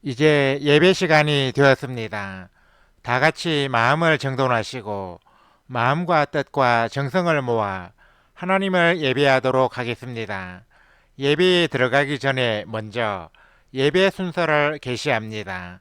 이제 예배 시간이 되었습니다. 다 같이 마음을 정돈하시고 마음과 뜻과 정성을 모아 하나님을 예배하도록 하겠습니다. 예배에 들어가기 전에 먼저 예배 순서를 게시합니다.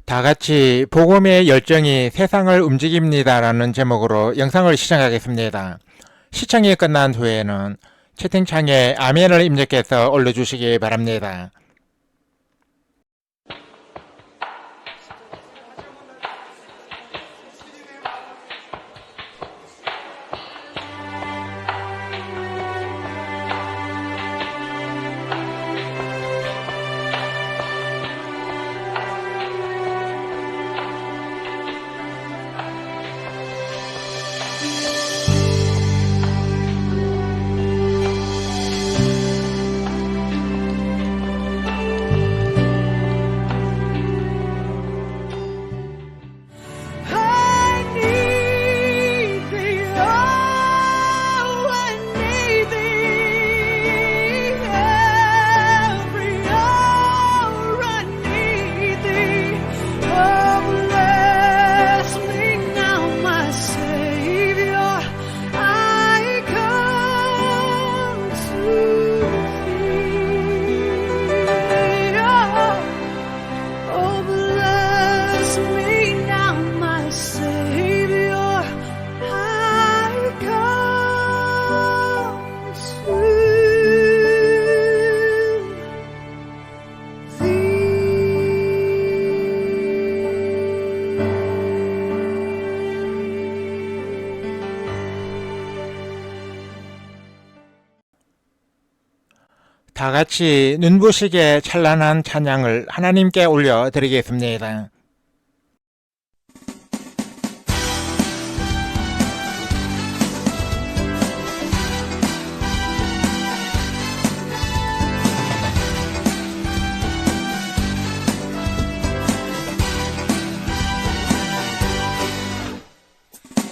다 같이 복음의 열정이 세상을 움직입니다라는 제목으로 영상을 시청하겠습니다. 시청이 끝난 후에는 채팅창에 아멘을 입력해서 올려주시기 바랍니다. 다 같이 눈부시게 찬란한 찬양을 하나님께 올려드리겠습니다.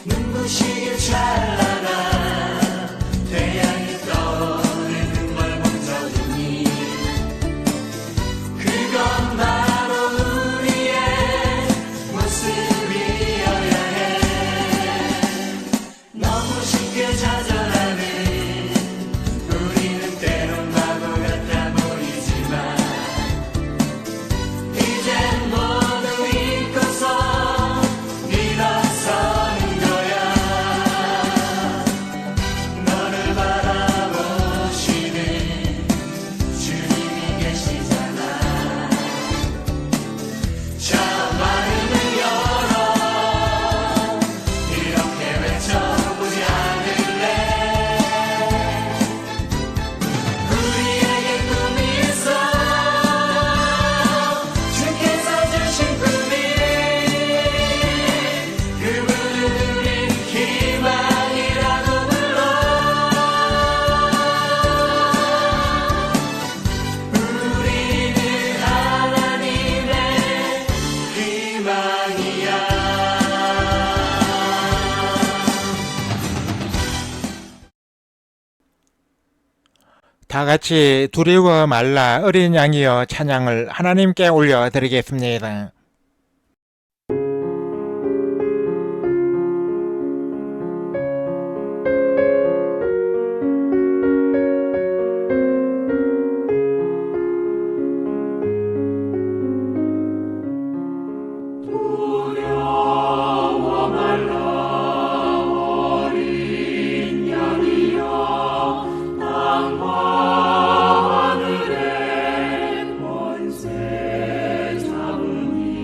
눈부시게 찬란한 태양이 떠오르는 걸 먼저 보니 그건 바로 우리의 모습이어야 해. 너무 쉽게 좌절하는 우리는 때론 바보 같아 보이지만 이젠 모두 잊고서 일어서는 너를 바라보시는 주님이 계시잖아. 저 마음을 열어 이렇게 외쳐보지 않을래. 우리에게 꿈이 있어. 주께서 주신 꿈이 그분은 우린 희망이라고 불러. 우리는 하나님의 희망이야. 다 같이 두리워 말라 어린 양이여 찬양을 하나님께 올려드리겠습니다. 두려워 말라 어린 양이여 땅과 하늘의 권세 잡으니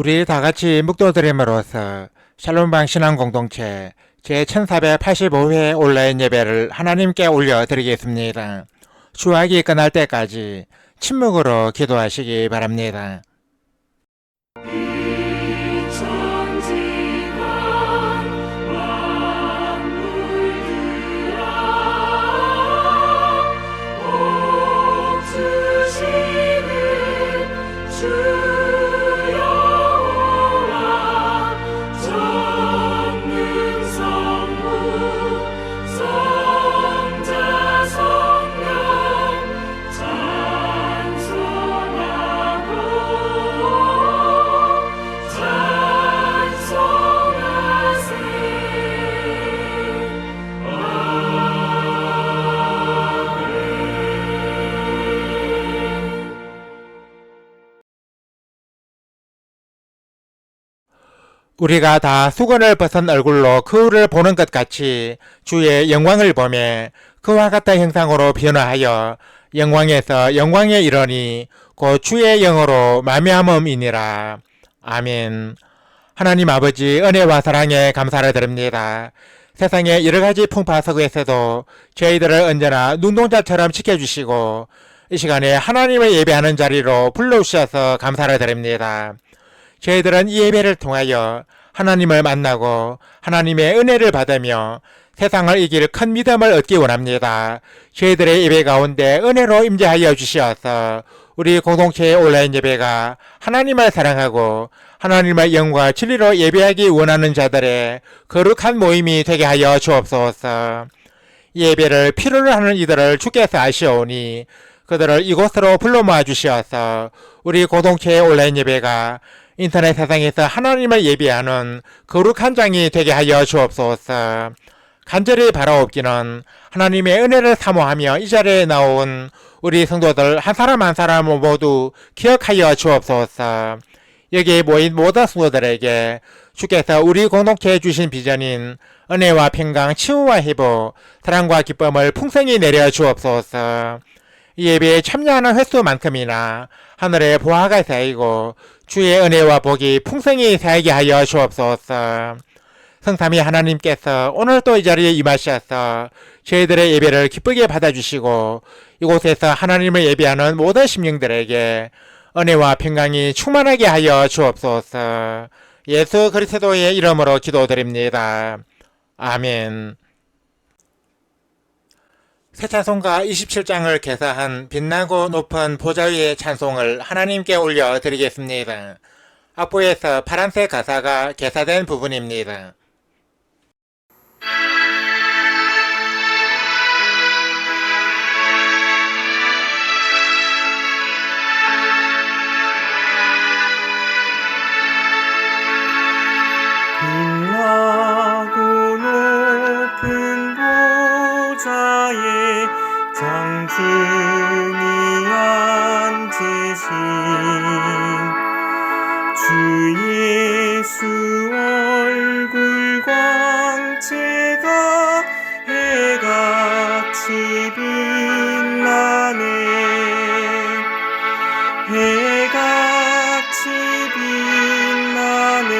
우리 다 같이 묵도드림으로써 샬롬방 신앙공동체 제1485회 온라인 예배를 하나님께 올려드리겠습니다. 수학이 끝날 때까지 침묵으로 기도하시기 바랍니다. 우리가 다 수건을 벗은 얼굴로 그를 보는 것 같이 주의 영광을 보며 그와 같은 형상으로 변화하여 영광에서 영광에 이르니 곧 주의 영으로 말미암음이니라. 아멘. 하나님 아버지 은혜와 사랑에 감사를 드립니다. 세상의 여러가지 풍파 속에서도 저희들을 언제나 눈동자처럼 지켜주시고 이 시간에 하나님을 예배하는 자리로 불러주셔서 감사를 드립니다. 저희들은 이 예배를 통하여 하나님을 만나고 하나님의 은혜를 받으며 세상을 이길 큰 믿음을 얻기 원합니다. 저희들의 예배 가운데 은혜로 임재하여 주시어서 우리 공동체의 온라인 예배가 하나님을 사랑하고 하나님의 영과 진리로 예배하기 원하는 자들의 거룩한 모임이 되게 하여 주옵소서. 이 예배를 필요로 하는 이들을 주께서 아시오니 그들을 이곳으로 불러 모아 주시어서 우리 공동체의 온라인 예배가 인터넷 세상에서 하나님을 예배하는 거룩한 장이 되게 하여 주옵소서. 간절히 바라옵기는 하나님의 은혜를 사모하며 이 자리에 나온 우리 성도들 한 사람 한 사람 모두 기억하여 주옵소서. 여기에 모인 모든 성도들에게 주께서 우리 공동체에 주신 비전인 은혜와 평강, 치유와 회복, 사랑과 기쁨을 풍성히 내려 주옵소서. 이 예배에 참여하는 횟수만큼이나 하늘에 보화가 쌓이고 주의 은혜와 복이 풍성히 쌓이게 하여 주옵소서. 성삼위 하나님께서 오늘 또 이 자리에 임하셔서 저희들의 예배를 기쁘게 받아주시고 이곳에서 하나님을 예배하는 모든 심령들에게 은혜와 평강이 충만하게 하여 주옵소서. 예수 그리스도의 이름으로 기도드립니다. 아멘. 새 찬송가 27장을 개사한 빛나고 높은 보좌 위의 찬송을 하나님께 올려드리겠습니다. 악보에서 파란색 가사가 개사된 부분입니다. 빛나고 높은 보좌에 장중이 앉으신 주 예수 얼굴 광채가 해같이 빛나네. 해같이 빛나네.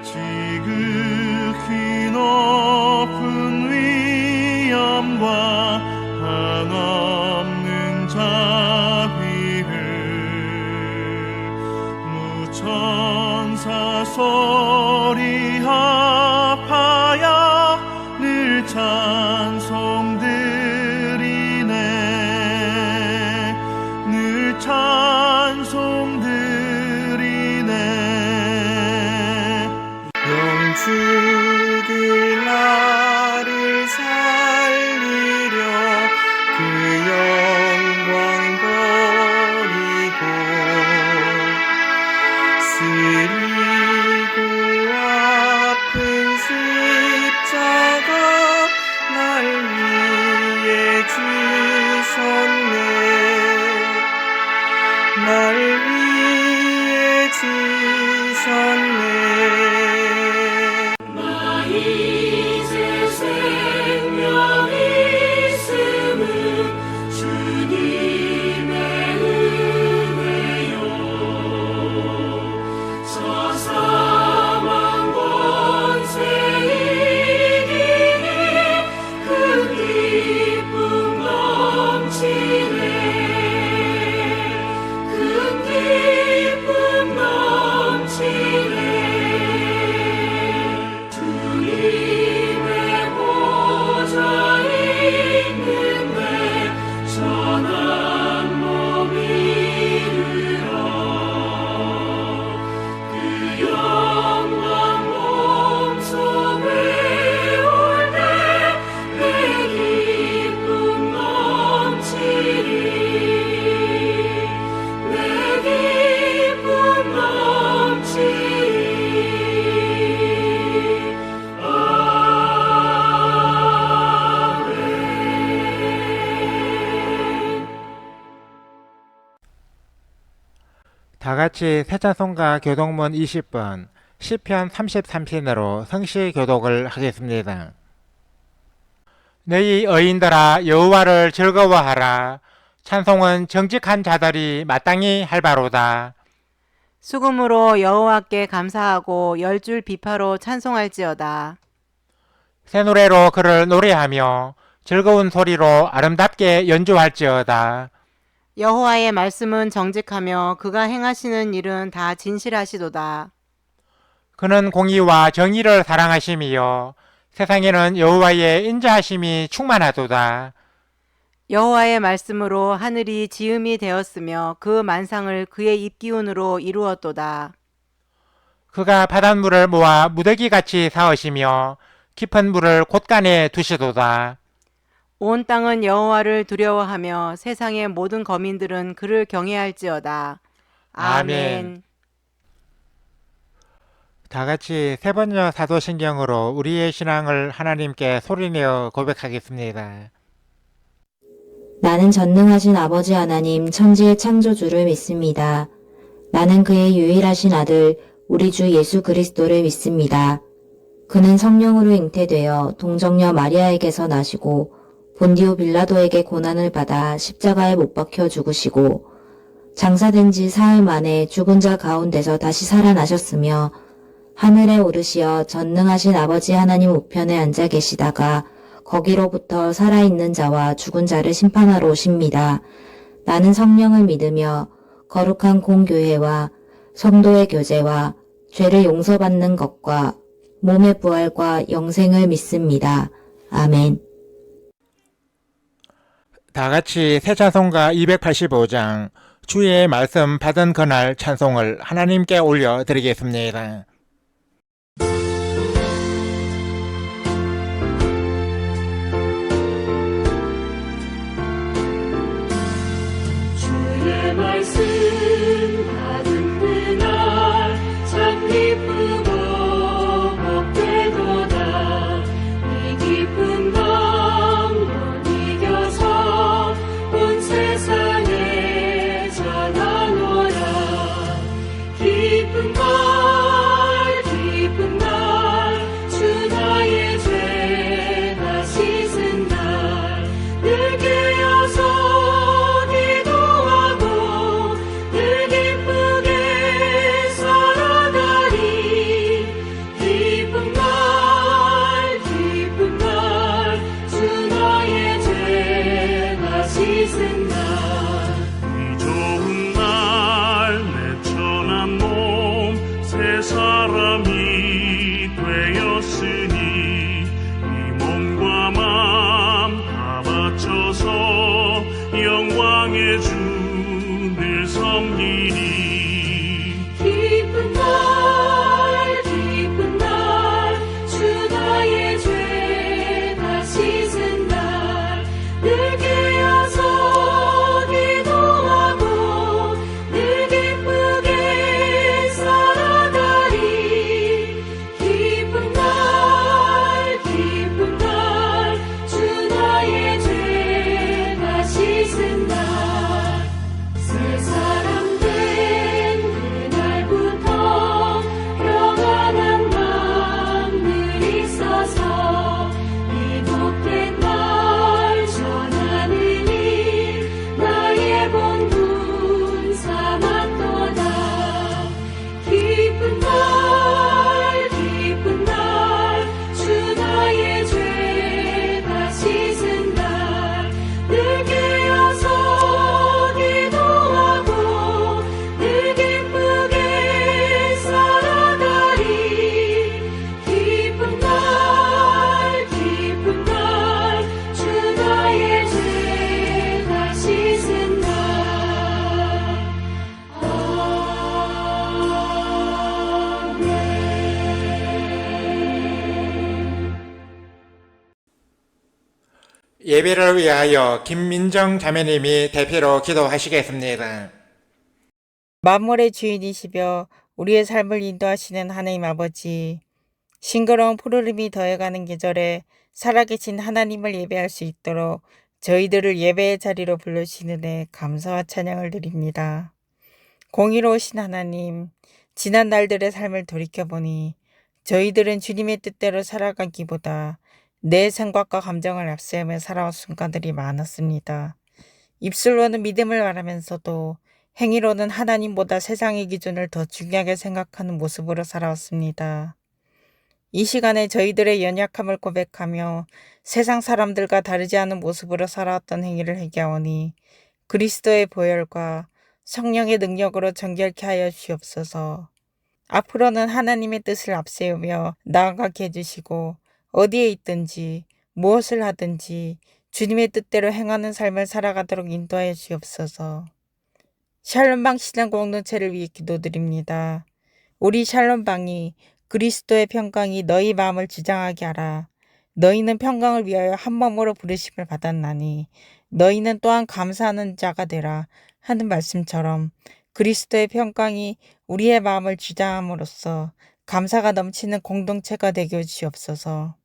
지극히 높은 위엄과 한없는 자비를 무천사 소리 합하여 늘 찬송드리네. 늘 찬송드리네. 영죽을 나를 살리려 그 영광 버리고 쓰리고 아픈 십자가 날 다같이 새찬송가 교독문 20번 시편 33편으로 성시 교독을 하겠습니다. 너희 의인들아 여호와를 즐거워하라. 찬송은 정직한 자들이 마땅히 할 바로다. 수금으로 여호와께 감사하고 열줄 비파로 찬송할지어다. 새 노래로 그를 노래하며 즐거운 소리로 아름답게 연주할지어다. 여호와의 말씀은 정직하며 그가 행하시는 일은 다 진실하시도다. 그는 공의와 정의를 사랑하심이요 세상에는 여호와의 인자하심이 충만하도다. 여호와의 말씀으로 하늘이 지음이 되었으며 그 만상을 그의 입기운으로 이루었도다. 그가 바닷물을 모아 무더기같이 사으시며 깊은 물을 곳간에 두시도다. 온 땅은 여호와를 두려워하며 세상의 모든 거민들은 그를 경외할지어다. 아멘. 다같이 세번여 사도신경으로 우리의 신앙을 하나님께 소리내어 고백하겠습니다. 나는 전능하신 아버지 하나님 천지의 창조주를 믿습니다. 나는 그의 유일하신 아들 우리 주 예수 그리스도를 믿습니다. 그는 성령으로 잉태되어 동정녀 마리아에게서 나시고 본디오 빌라도에게 고난을 받아 십자가에 못 박혀 죽으시고 장사된 지 사흘 만에 죽은 자 가운데서 다시 살아나셨으며 하늘에 오르시어 전능하신 아버지 하나님 우편에 앉아 계시다가 거기로부터 살아있는 자와 죽은 자를 심판하러 오십니다. 나는 성령을 믿으며 거룩한 공교회와 성도의 교제와 죄를 용서받는 것과 몸의 부활과 영생을 믿습니다. 아멘. 다같이 새찬송가 285장 주의 말씀 받은 그날 찬송을 하나님께 올려드리겠습니다. 주의 말씀 받은 그날 참 기쁘고 복되도다. 이 기쁜 마음으로 이겨서 온 세상에 전하노라. 기쁜 날 주 나의 죄 다 씻은 날 늘 깨어서 이 좋은 날 내 천한 몸 새 사람이 되었으니 이 몸과 맘 다 바쳐서 영광의 주를 섬기리. 기쁜 날 주 나의 죄 다 씻은 날 늘 깨어서 기도하고 늘 기쁘게 살아가리. 기쁜 날 주 나의 죄 다 씻은 날 새 사람 된 그날부터 평안한 마음 늘 있어서 이 복된 날 전하느니 나의 본분 삼았도다. 기쁜 날 주 나의 죄 다 씻은 날 늘 깨어서 기도하고 늘 기쁘게 살아가리. 기쁜 날 주 나의 죄 다 씻은 날. 예배를 위하여 김민정 자매님이 대표로 기도하시겠습니다. 만물의 주인이시며 우리의 삶을 인도하시는 하나님 아버지, 싱그러운 푸르름이 더해가는 계절에 살아계신 하나님을 예배할 수 있도록 저희들을 예배의 자리로 불러주시는 데 감사와 찬양을 드립니다. 공의로우신 하나님, 지난 날들의 삶을 돌이켜보니 저희들은 주님의 뜻대로 살아가기보다 내 생각과 감정을 앞세우며 살아온 순간들이 많았습니다. 입술로는 믿음을 말하면서도 행위로는 하나님보다 세상의 기준을 더 중요하게 생각하는 모습으로 살아왔습니다. 이 시간에 저희들의 연약함을 고백하며 세상 사람들과 다르지 않은 모습으로 살아왔던 행위를 회개하오니 그리스도의 보혈과 성령의 능력으로 정결케 하여 주옵소서. 앞으로는 하나님의 뜻을 앞세우며 나아가게 해주시고 어디에 있든지 무엇을 하든지 주님의 뜻대로 행하는 삶을 살아가도록 인도하여 주옵소서. 샬롬방 신앙 공동체를 위해 기도드립니다. 우리 샬롬방이 그리스도의 평강이 너희 마음을 주장하게 하라. 너희는 평강을 위하여 한 몸으로 부르심을 받았나니 너희는 또한 감사하는 자가 되라 하는 말씀처럼 그리스도의 평강이 우리의 마음을 주장함으로써 감사가 넘치는 공동체가 되게 주옵소서.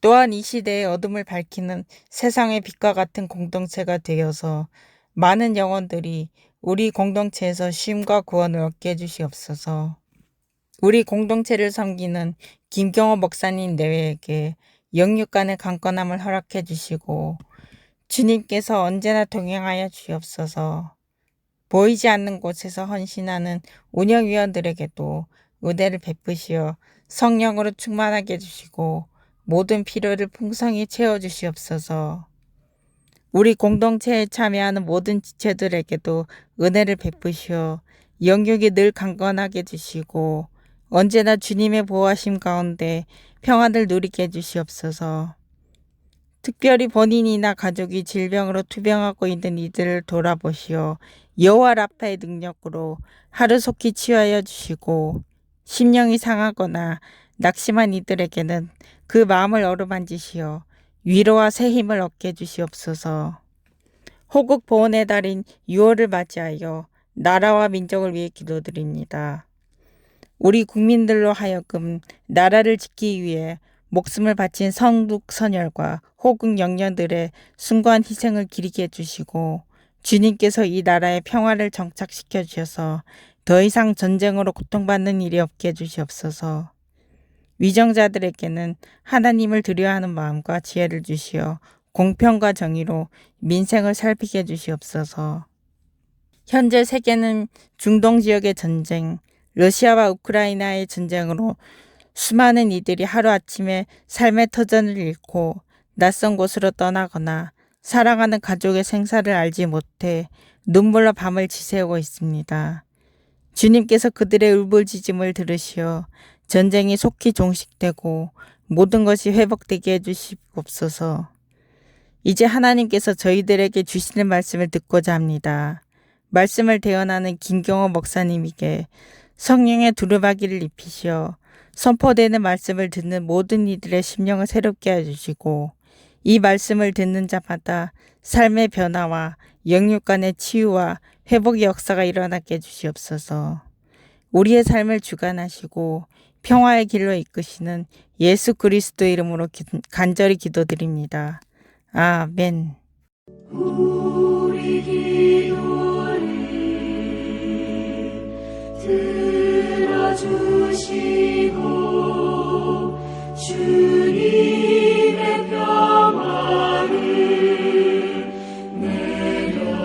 또한 이 시대의 어둠을 밝히는 세상의 빛과 같은 공동체가 되어서 많은 영혼들이 우리 공동체에서 쉼과 구원을 얻게 해주시옵소서. 우리 공동체를 섬기는 김경호 목사님 내외에게 영육간의 강건함을 허락해 주시고 주님께서 언제나 동행하여 주옵소서. 보이지 않는 곳에서 헌신하는 운영위원들에게도 은혜를 베푸시어 성령으로 충만하게 해주시고 모든 필요를 풍성히 채워주시옵소서. 우리 공동체에 참여하는 모든 지체들에게도 은혜를 베푸시어 영육이 늘 강건하게 해주시고 언제나 주님의 보호하심 가운데 평안을 누리게 해주시옵소서. 특별히 본인이나 가족이 질병으로 투병하고 있는 이들을 돌아보시어 여호와 라파의 능력으로 하루속히 치유하여 주시고 심령이 상하거나 낙심한 이들에게는 그 마음을 어루만지시어 위로와 새 힘을 얻게 해주시옵소서. 호국 보훈의 달인 6월을 맞이하여 나라와 민족을 위해 기도드립니다. 우리 국민들로 하여금 나라를 지키기 위해 목숨을 바친 성북 선열과 호국 영령들의 숭고한 희생을 기리게 해주시고 주님께서 이 나라의 평화를 정착시켜 주셔서 더 이상 전쟁으로 고통받는 일이 없게 해주시옵소서. 위정자들에게는 하나님을 두려워하는 마음과 지혜를 주시어 공평과 정의로 민생을 살피게 해주시옵소서. 현재 세계는 중동 지역의 전쟁, 러시아와 우크라이나의 전쟁으로 수많은 이들이 하루아침에 삶의 터전을 잃고 낯선 곳으로 떠나거나 사랑하는 가족의 생사를 알지 못해 눈물로 밤을 지새우고 있습니다. 주님께서 그들의 울부짖음을 들으시어 전쟁이 속히 종식되고 모든 것이 회복되게 해주시옵소서. 이제 하나님께서 저희들에게 주시는 말씀을 듣고자 합니다. 말씀을 대언하는 김경호 목사님에게 성령의 두루마기를 입히시어 선포되는 말씀을 듣는 모든 이들의 심령을 새롭게 해주시고 이 말씀을 듣는 자마다 삶의 변화와 영육간의 치유와 회복의 역사가 일어나게 해주시옵소서. 우리의 삶을 주관하시고 평화의 길로 이끄시는 예수 그리스도 이름으로 간절히 기도드립니다. 아멘. 우리 기도를 들어주시고 주님의 평화를 내려주소서.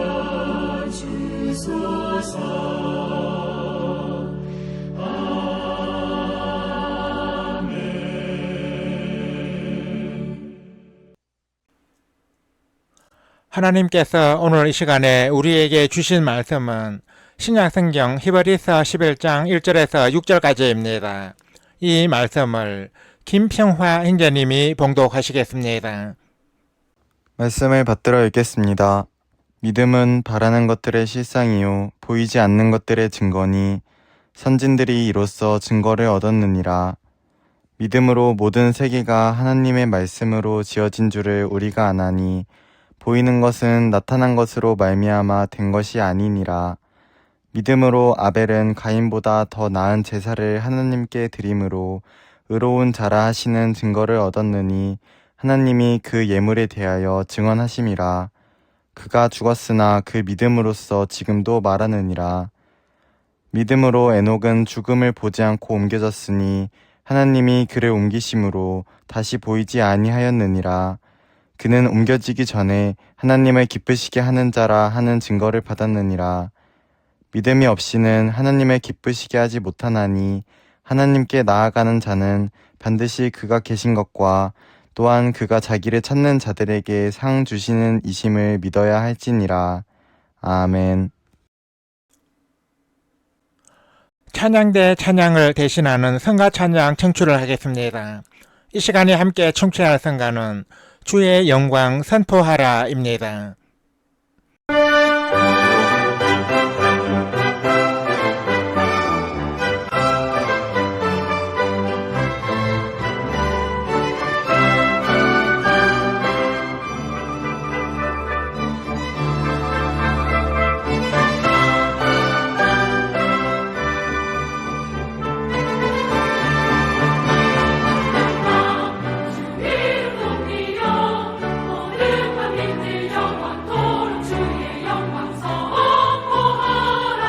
하나님께서 오늘 이 시간에 우리에게 주신 말씀은 신약성경 히브리서 11장 1절에서 6절까지입니다. 이 말씀을 김평화 형제님이 봉독하시겠습니다. 말씀을 받들어 읽겠습니다. 믿음은 바라는 것들의 실상이요 보이지 않는 것들의 증거니 선진들이 이로써 증거를 얻었느니라. 믿음으로 모든 세계가 하나님의 말씀으로 지어진 줄을 우리가 아나니 보이는 것은 나타난 것으로 말미암아 된 것이 아니니라. 믿음으로 아벨은 가인보다 더 나은 제사를 하나님께 드림으로 의로운 자라 하시는 증거를 얻었느니 하나님이 그 예물에 대하여 증언하심이라. 그가 죽었으나 그 믿음으로써 지금도 말하느니라. 믿음으로 에녹은 죽음을 보지 않고 옮겨졌으니 하나님이 그를 옮기심으로 다시 보이지 아니하였느니라. 그는 옮겨지기 전에 하나님을 기쁘시게 하는 자라 하는 증거를 받았느니라. 믿음이 없이는 하나님을 기쁘시게 하지 못하나니 하나님께 나아가는 자는 반드시 그가 계신 것과 또한 그가 자기를 찾는 자들에게 상 주시는 이심을 믿어야 할지니라. 아멘. 찬양대 찬양을 대신하는 성가 찬양 청취를 하겠습니다. 이 시간에 함께 청취할 성가는 주의 영광 선포하라입니다. 주의 높이여 모든 만민들 영원토록 주의 영광 선포하라.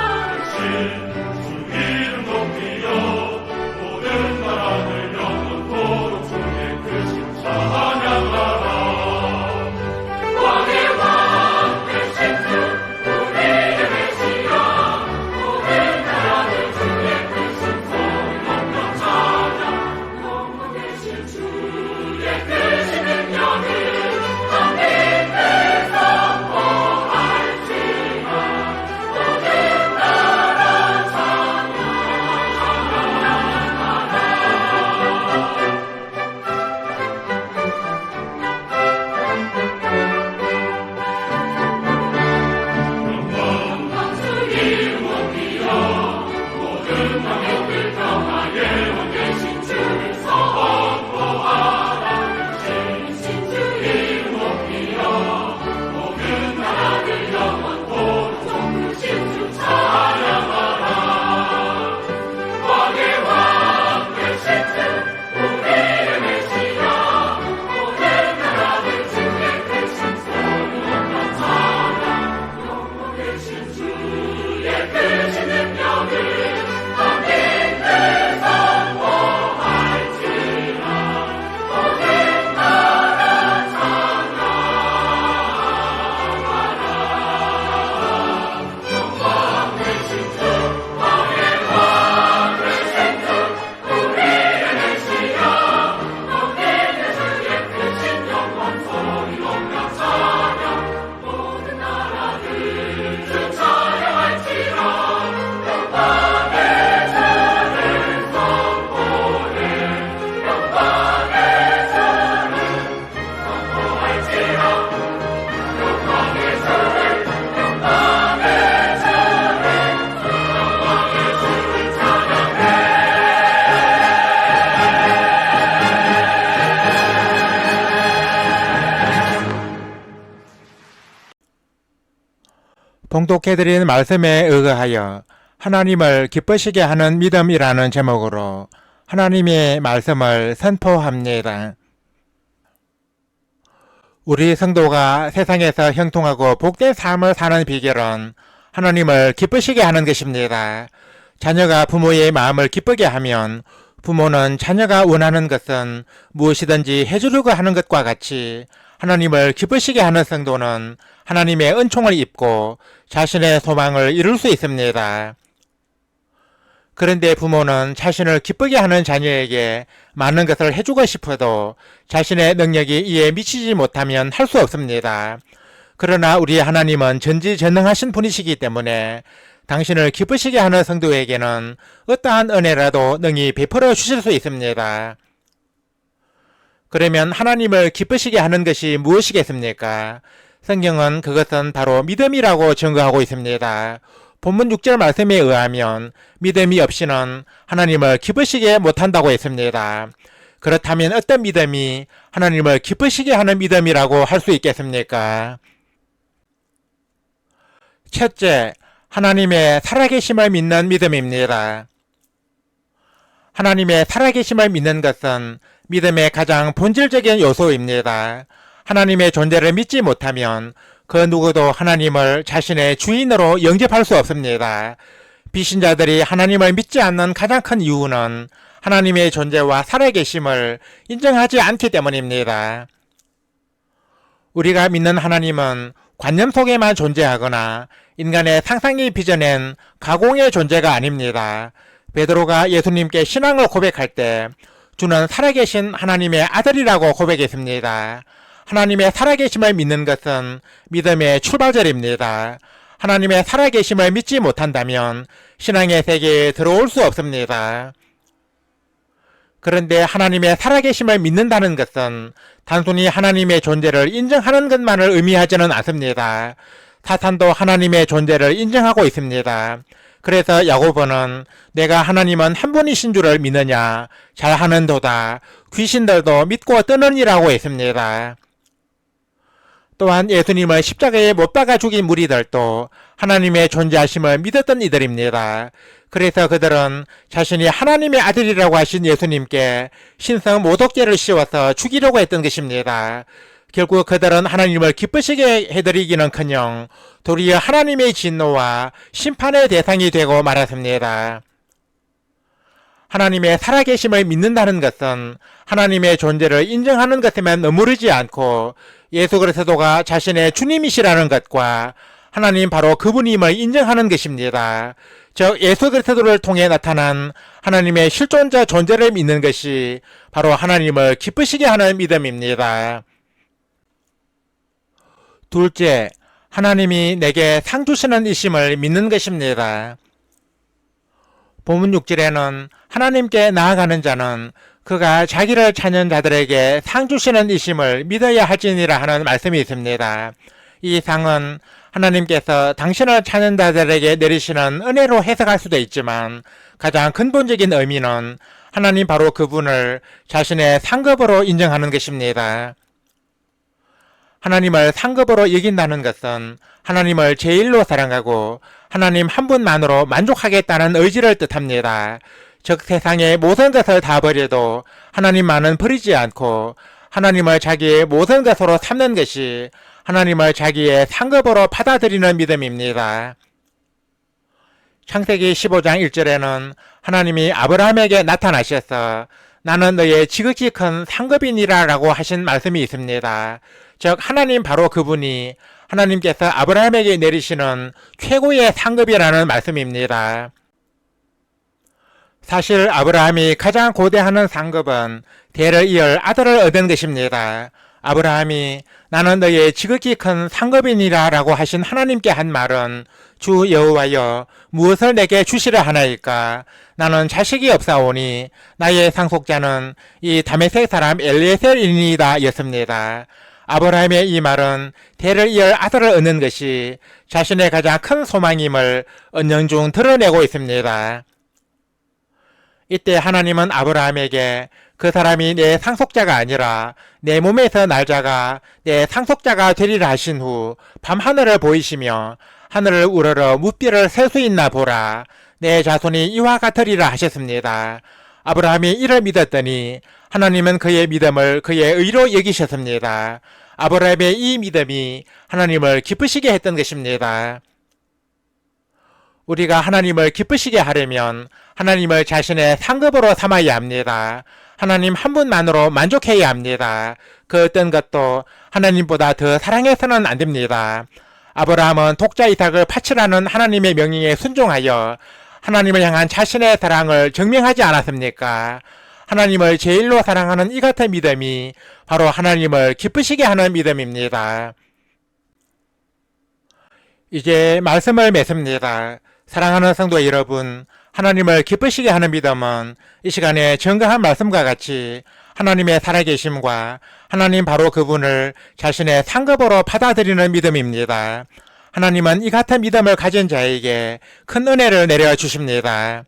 주 이름 높이여 모든 나라들 영원토록 주의 크신 찬양하라. 왕의 왕 되신 주 우리의 메시아 모든 나라들 주의 크신 손 영광 찬양. 영원 되신 주의 크신 능력을 만민들 선포할지라. 모든 나라 영광 주 이름 높이여 모든 만민들 평화에 원 되신 주를 선포하라. 되신 주 이름 높이여 모든 나라들 영원토록 높으신 주 찬양하라. 왕의 왕 되신 주 우리의 메시아 모든 나라들 주의 크신 손 영광 찬양. 영원 되신 주의 크신 능력을 만민들 선포할지라. 모든 나라 찬양하라. 영광 되신 주 왕의 왕 되신 주 우리의 메시아 모든 주의 크신 영광 소리 영광 찬양. 모든 나라들 주 찬양할지라. 영광의 주를 선포해. 영광의 주를 선포할지라. 영광의 주를 영광의 주를 영광의 주를 찬양해. 봉독해드린 말씀에 의거하여 하나님을 기쁘시게 하는 믿음이라는 제목으로 하나님의 말씀을 선포합니다. 우리 성도가 세상에서 형통하고 복된 삶을 사는 비결은 하나님을 기쁘시게 하는 것입니다. 자녀가 부모의 마음을 기쁘게 하면 부모는 자녀가 원하는 것은 무엇이든지 해주려고 하는 것과 같이 하나님을 기쁘시게 하는 성도는 하나님의 은총을 입고 자신의 소망을 이룰 수 있습니다. 그런데 부모는 자신을 기쁘게 하는 자녀에게 많은 것을 해주고 싶어도 자신의 능력이 이에 미치지 못하면 할 수 없습니다. 그러나 우리 하나님은 전지전능하신 분이시기 때문에 당신을 기쁘시게 하는 성도에게는 어떠한 은혜라도 능히 베풀어 주실 수 있습니다. 그러면 하나님을 기쁘시게 하는 것이 무엇이겠습니까? 성경은 그것은 바로 믿음이라고 증거하고 있습니다. 본문 6절 말씀에 의하면 믿음이 없이는 하나님을 기쁘시게 못한다고 했습니다. 그렇다면 어떤 믿음이 하나님을 기쁘시게 하는 믿음이라고 할 수 있겠습니까? 첫째, 하나님의 살아계심을 믿는 믿음입니다. 하나님의 살아계심을 믿는 것은 믿음의 가장 본질적인 요소입니다. 하나님의 존재를 믿지 못하면 그 누구도 하나님을 자신의 주인으로 영접할 수 없습니다. 비신자들이 하나님을 믿지 않는 가장 큰 이유는 하나님의 존재와 살아계심을 인정하지 않기 때문입니다. 우리가 믿는 하나님은 관념 속에만 존재하거나 인간의 상상이 빚어낸 가공의 존재가 아닙니다. 베드로가 예수님께 신앙을 고백할 때 주는 살아계신 하나님의 아들이라고 고백했습니다. 하나님의 살아계심을 믿는 것은 믿음의 출발점입니다. 하나님의 살아계심을 믿지 못한다면 신앙의 세계에 들어올 수 없습니다. 그런데 하나님의 살아계심을 믿는다는 것은 단순히 하나님의 존재를 인정하는 것만을 의미하지는 않습니다. 사탄도 하나님의 존재를 인정하고 있습니다. 그래서 야고보는 내가 하나님은 한 분이신 줄을 믿느냐 잘하는도다 귀신들도 믿고 뜨느니라고 했습니다. 또한 예수님을 십자가에 못 박아 죽인 무리들도 하나님의 존재하심을 믿었던 이들입니다. 그래서 그들은 자신이 하나님의 아들이라고 하신 예수님께 신성 모독죄를 씌워서 죽이려고 했던 것입니다. 결국 그들은 하나님을 기쁘시게 해드리기는커녕 도리어 하나님의 진노와 심판의 대상이 되고 말았습니다. 하나님의 살아계심을 믿는다는 것은 하나님의 존재를 인정하는 것에만 머무르지 않고 예수 그리스도가 자신의 주님이시라는 것과 하나님 바로 그분임을 인정하는 것입니다. 즉 예수 그리스도를 통해 나타난 하나님의 실존자 존재를 믿는 것이 바로 하나님을 기쁘시게 하는 믿음입니다. 둘째, 하나님이 내게 상 주시는 이심을 믿는 것입니다. 본문 6절에는 하나님께 나아가는 자는 그가 자기를 찾는 자들에게 상 주시는 이심을 믿어야 할지니라 하는 말씀이 있습니다. 이 상은 하나님께서 당신을 찾는 자들에게 내리시는 은혜로 해석할 수도 있지만 가장 근본적인 의미는 하나님 바로 그분을 자신의 상급으로 인정하는 것입니다. 하나님을 상급으로 여긴다는 것은 하나님을 제일로 사랑하고 하나님 한 분만으로 만족하겠다는 의지를 뜻합니다. 즉 세상의 모든 것을 다 버려도 하나님만은 버리지 않고 하나님을 자기의 모든 것으로 삼는 것이 하나님을 자기의 상급으로 받아들이는 믿음입니다. 창세기 15장 1절에는 하나님이 아브라함에게 나타나셔서 나는 너의 지극히 큰 상급이니라 라고 하신 말씀이 있습니다. 즉 하나님 바로 그분이 하나님께서 아브라함에게 내리시는 최고의 상급이라는 말씀입니다. 사실 아브라함이 가장 고대하는 상급은 대를 이을 아들을 얻은 것입니다. 아브라함이 나는 너의 지극히 큰 상급이니라 라고 하신 하나님께 한 말은 주 여호와여 무엇을 내게 주시려 하나이까 나는 자식이 없사오니 나의 상속자는 이 다메섹 사람 엘리에셀이니이다 였습니다. 아브라함의 이 말은 대를 이을 아들을 얻는 것이 자신의 가장 큰 소망임을 은연중 드러내고 있습니다. 이때 하나님은 아브라함에게 그 사람이 내 상속자가 아니라 내 몸에서 날 자가 내 상속자가 되리라 하신 후 밤하늘을 보이시며 하늘을 우러러 무비를 셀 수 있나 보라 내 자손이 이와 같으리라 하셨습니다. 아브라함이 이를 믿었더니 하나님은 그의 믿음을 그의 의로 여기셨습니다. 아브라함의 이 믿음이 하나님을 기쁘시게 했던 것입니다. 우리가 하나님을 기쁘시게 하려면 하나님을 자신의 상급으로 삼아야 합니다. 하나님 한 분만으로 만족해야 합니다. 그 어떤 것도 하나님보다 더 사랑해서는 안 됩니다. 아브라함은 독자 이삭을 바치라는 하나님의 명령에 순종하여 하나님을 향한 자신의 사랑을 증명하지 않았습니까? 하나님을 제일로 사랑하는 이 같은 믿음이 바로 하나님을 기쁘시게 하는 믿음입니다. 이제 말씀을 맺습니다. 사랑하는 성도 여러분, 하나님을 기쁘시게 하는 믿음은 이 시간에 정강한 말씀과 같이 하나님의 살아계심과 하나님 바로 그분을 자신의 상급으로 받아들이는 믿음입니다. 하나님은 이 같은 믿음을 가진 자에게 큰 은혜를 내려주십니다.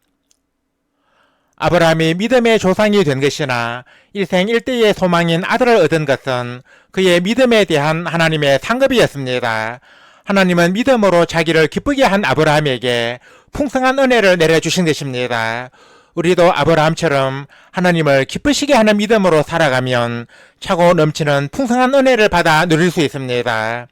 아브라함이 믿음의 조상이 된 것이나 일생 일대의 소망인 아들을 얻은 것은 그의 믿음에 대한 하나님의 상급이었습니다. 하나님은 믿음으로 자기를 기쁘게 한 아브라함에게 풍성한 은혜를 내려주신 것입니다. 우리도 아브라함처럼 하나님을 기쁘시게 하는 믿음으로 살아가면 차고 넘치는 풍성한 은혜를 받아 누릴 수 있습니다.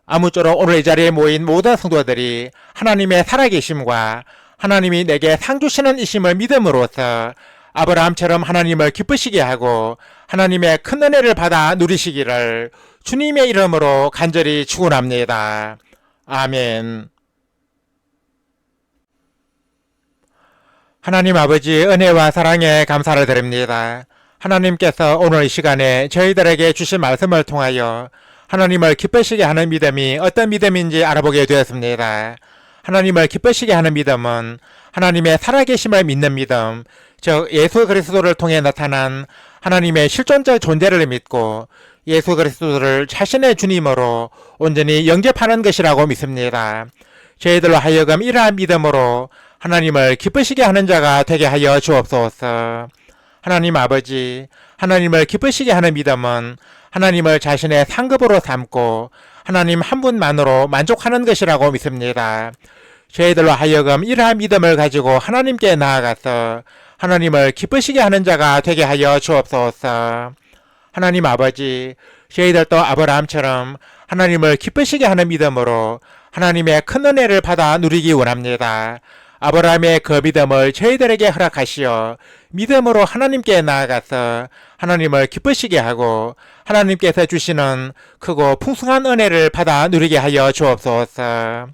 아무쪼록 오늘 이 자리에 모인 모든 성도들이 하나님의 살아계심과 하나님이 내게 상 주시는 이심을 믿음으로써 아브라함처럼 하나님을 기쁘시게 하고 하나님의 큰 은혜를 받아 누리시기를 주님의 이름으로 간절히 축원합니다. 아멘. 하나님 아버지 은혜와 사랑에 감사를 드립니다. 하나님께서 오늘 이 시간에 저희들에게 주신 말씀을 통하여 하나님을 기쁘시게 하는 믿음이 어떤 믿음인지 알아보게 되었습니다. 하나님을 기쁘시게 하는 믿음은 하나님의 살아계심을 믿는 믿음, 즉 예수 그리스도를 통해 나타난 하나님의 실존적 존재를 믿고 예수 그리스도를 자신의 주님으로 온전히 영접하는 것이라고 믿습니다. 저희들로 하여금 이러한 믿음으로 하나님을 기쁘시게 하는 자가 되게 하여 주옵소서. 하나님 아버지, 하나님을 기쁘시게 하는 믿음은 하나님을 자신의 상급으로 삼고 하나님 한 분만으로 만족하는 것이라고 믿습니다. 저희들로 하여금 이러한 믿음을 가지고 하나님께 나아가서 하나님을 기쁘시게 하는 자가 되게 하여 주옵소서. 하나님 아버지, 저희들도 아브라함처럼 하나님을 기쁘시게 하는 믿음으로 하나님의 큰 은혜를 받아 누리기 원합니다. 아브라함의 그 믿음을 저희들에게 허락하시어 믿음으로 하나님께 나아가서 하나님을 기쁘시게 하고 하나님께서 주시는 크고 풍성한 은혜를 받아 누리게 하여 주옵소서.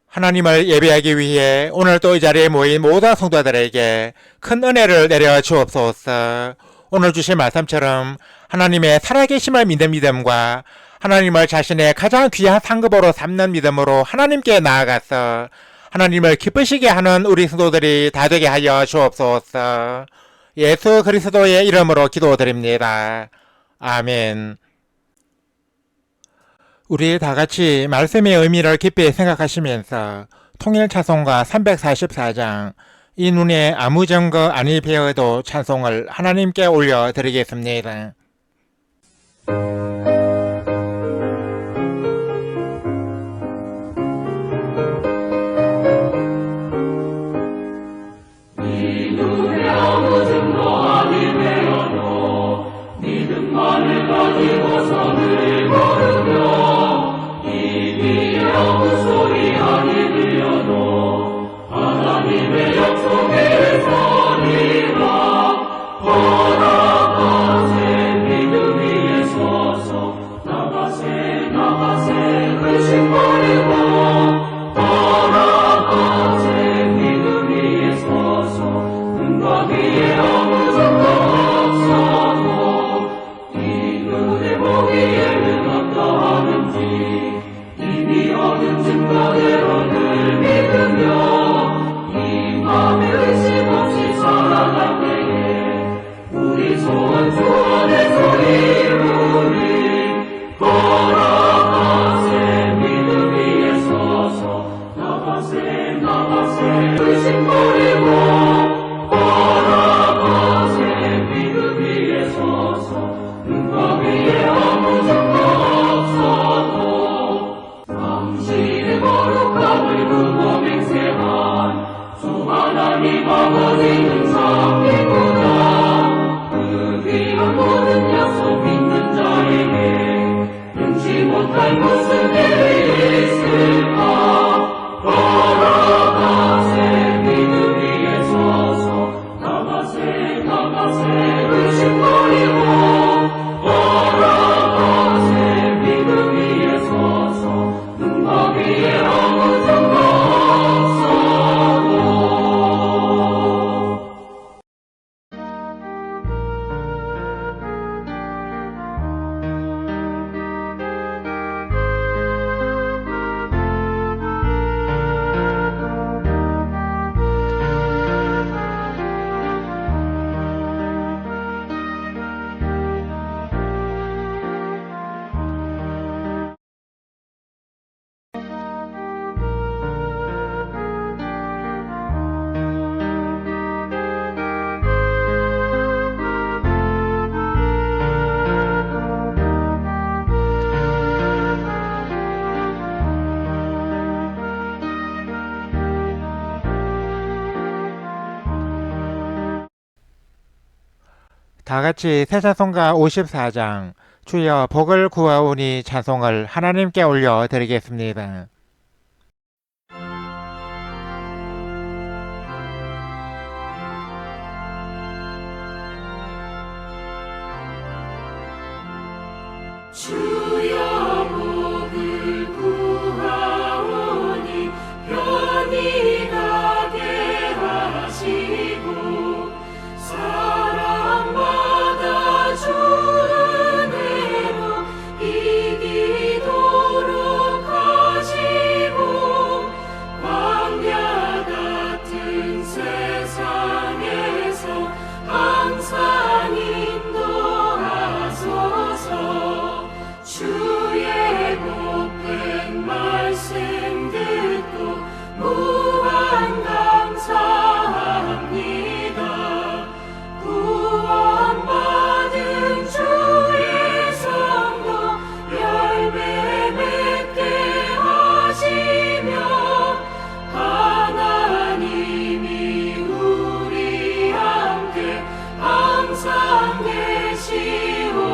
하나님을 예배하기 위해 오늘 또 이 자리에 모인 모든 성도들에게 큰 은혜를 내려 주옵소서. 오늘 주신 말씀처럼 하나님의 살아계심을 믿는 믿음과 하나님을 자신의 가장 귀한 상급으로 삼는 믿음으로 하나님께 나아가서 하나님을 기쁘시게 하는 우리 성도들이 다 되게 하여 주옵소서. 예수 그리스도의 이름으로 기도드립니다. 아멘. 우리 다 같이 말씀의 의미를 깊이 생각하시면서 통일차송가 344장 이 눈에 아무 증거 아니 배어도 찬송을 하나님께 올려드리겠습니다. 다 같이 세자성가 54장 주여 복을 구하오니 찬송을 하나님께 올려드리겠습니다. 주여 복을 구하오니 편히 가게 하시고 사랑받아 주 은혜로 이기도록 하시고 광야 같은 세상에서 항상 인도하소서. 주의 복된 말씀 듣고 무한 감사합니다. 구원받은 주의 성도 열매 맺게 하시며 하나님이 우리 함께 항상 계시옵소서.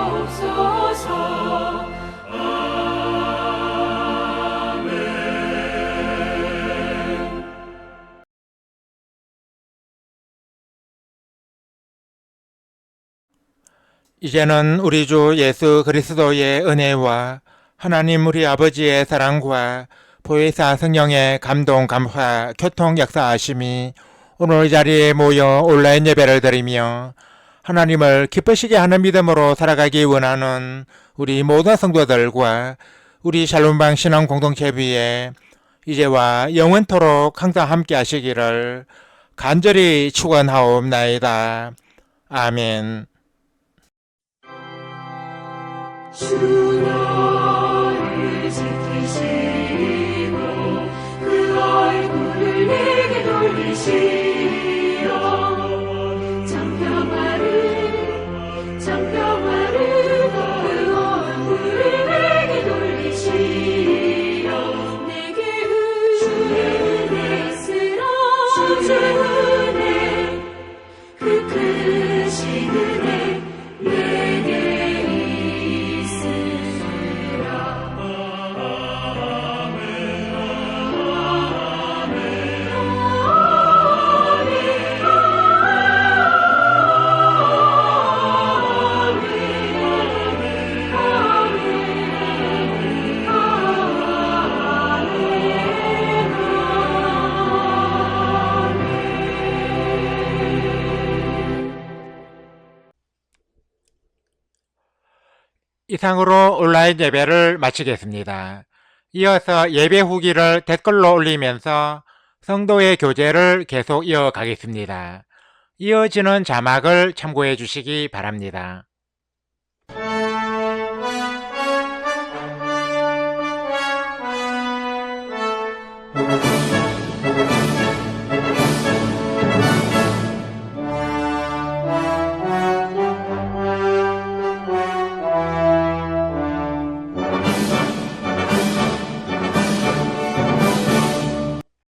이제는 우리 주 예수 그리스도의 은혜와 하나님 우리 아버지의 사랑과 보혜사 성령의 감동, 감화, 교통 역사하심이 오늘 이 자리에 모여 온라인 예배를 드리며 하나님을 기쁘시게 하는 믿음으로 살아가기 원하는 우리 모든 성도들과 우리 샬롬방 신앙 공동체 위에 이제와 영원토록 항상 함께 하시기를 간절히 축원하옵나이다. 아멘. 주 너를 지키시고 그 얼굴을 내게 돌리시어 장평화를 그 얼굴을 내게 돌리시어 내게 주의 은혜 쓰라. 주의 은혜 그 크신 은혜 내게 이상으로 온라인 예배를 마치겠습니다. 이어서 예배 후기를 댓글로 올리면서 성도의 교제를 계속 이어가겠습니다. 이어지는 자막을 참고해 주시기 바랍니다. 주여